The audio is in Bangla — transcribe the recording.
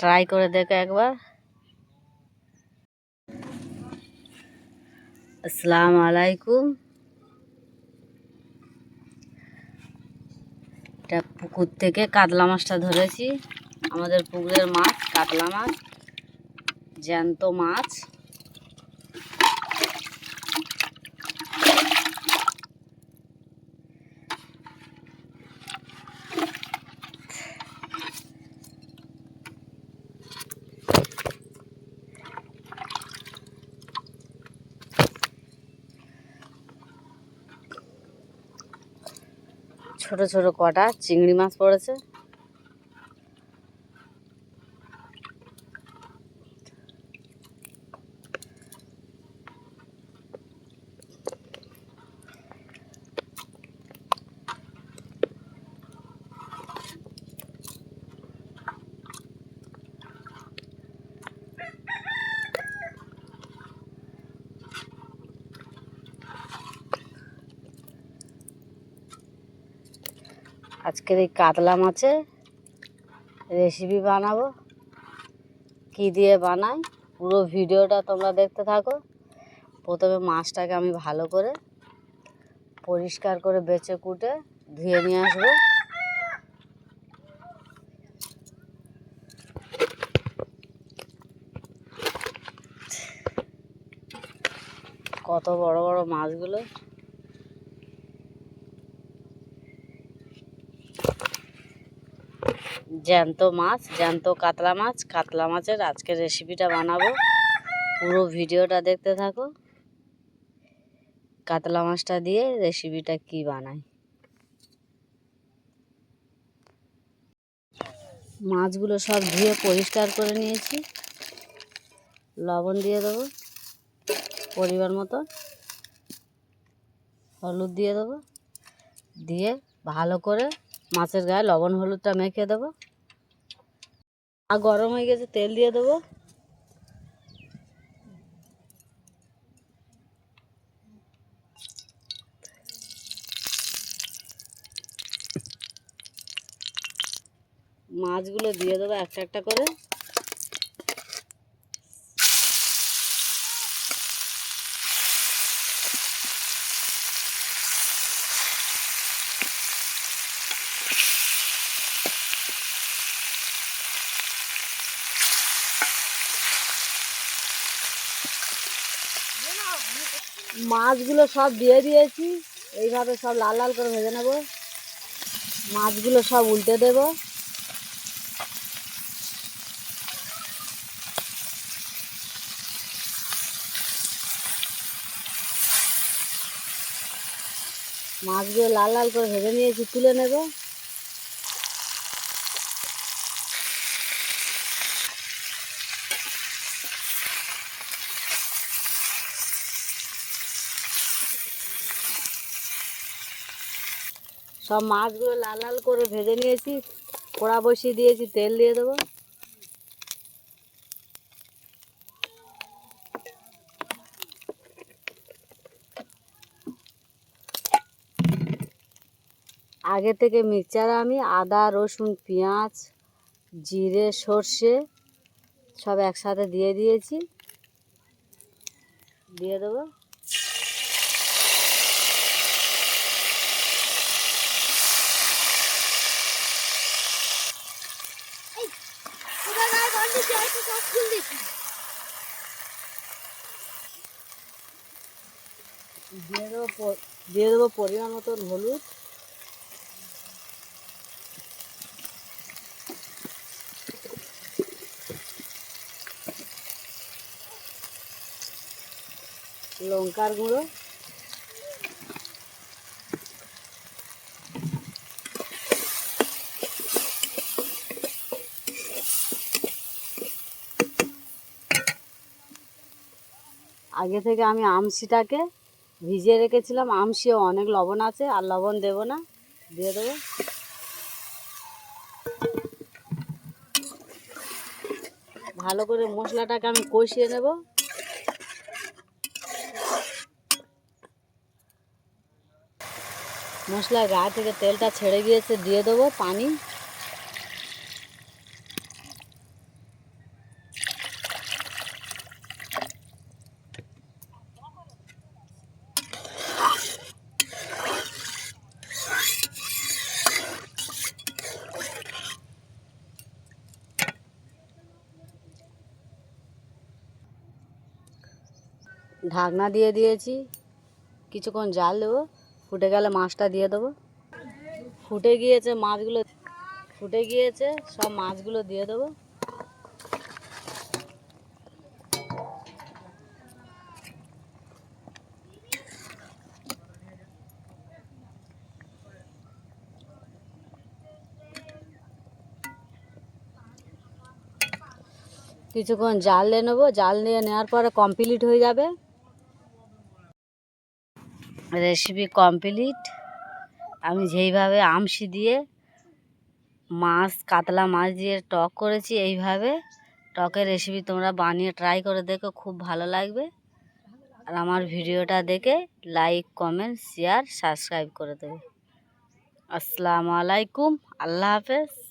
ট্রাই করে দেখো একবার। আসসালামু আলাইকুম। এটা পুকুর থেকে কাতলা মাছটা ধরেছি। আমাদের পুকুরের মাছ কাতলা মাছ, জ্যান্ত মাছ। ছোট ছোট কটা চিংড়ি মাছ পড়েছে। আজকের এই কাতলা মাছের রেসিপি বানাবো। কি দিয়ে বানাই পুরো ভিডিওটা তোমরা দেখতে থাকো। প্রথমে মাছটাকে আমি ভালো করে পরিষ্কার করে বেছে কুটে ধুয়ে নিয়ে আসবো। কত বড় বড় মাছগুলো। জ্যান্ত মাছ, জ্যান্ত কাতলা মাছ। কাতলা মাছের আজকের রেসিপিটা বানাবো। পুরো ভিডিওটা দেখতে থাকো। কাতলা মাছটা দিয়ে রেসিপিটা কি বানাই। মাছগুলো সব ধুয়ে পরিষ্কার করে নিয়েছি। লবণ দিয়ে দেবো পরিমাণ মতো, হলুদ দিয়ে দেবো, দিয়ে ভালো করে মাছের গায়ে লবণ হলুদটা মেখে দেবো। আর গরম হয়ে গেছে, তেল দিয়ে দেবো। মাছগুলো দিয়ে দেবো একটা একটা করে। মাছগুলো সব দিয়ে দিয়েছি। এইভাবে সব লাল লাল করে ভেজে নেব। মাছগুলো সব উল্টে দেব। মাছগুলো লাল লাল করে ভেজে নিয়েছি, তুলে নেব। সব মাছগুলো লাল লাল করে ভেজে নিয়েছি। কড়া বসিয়ে দিয়েছি, তেল দিয়ে দেবো। আগে থেকে মিক্সচারে আমি আদা রসুন পেঁয়াজ জিরে সর্ষে সব একসাথে দিয়ে দিয়েছি, দিয়ে দেবো। দিয়ে দেবো পরিমাণ মতন হলুদ, লঙ্কার গুঁড়ো, আগে থেকে আমি আমসিটাকে ভিজিয়ে রেখেছিলাম। আমসিও অনেক লবণ আছে, আর লবণ দেব না, দিয়ে দেবো। ভালো করে মশলাটাকে আমি কষিয়ে নেব। মশলার গা থেকে তেলটা ছেড়ে গিয়েছে, দিয়ে দেবো পানি। ঢাকনা দিয়ে দিয়েছি, কিছুক্ষণ জাল দেবো, ফুটে গেলে মাছটা দিয়ে দেবো। ফুটে গিয়েছে মাছগুলো, ফুটে গিয়েছে, সব মাছগুলো দিয়ে দেবো। কিছুক্ষণ জাল নিয়ে নেবো, জাল নিয়ে নেওয়ার পরে কমপ্লিট হয়ে যাবে। Recipe complete. আমি যেইভাবে আমশি দিয়ে মাছ, কাতলা মাছ দিয়ে টক করেছি, এইভাবে টকের রেসিপি তোমরা বানিয়ে ট্রাই করে দেখো, খুব ভালো লাগবে। আর আমার ভিডিওটা দেখে লাইক, কমেন্ট, শেয়ার, সাবস্ক্রাইব করে দেবে। আসসালামু আলাইকুম, আল্লাহ হাফেজ।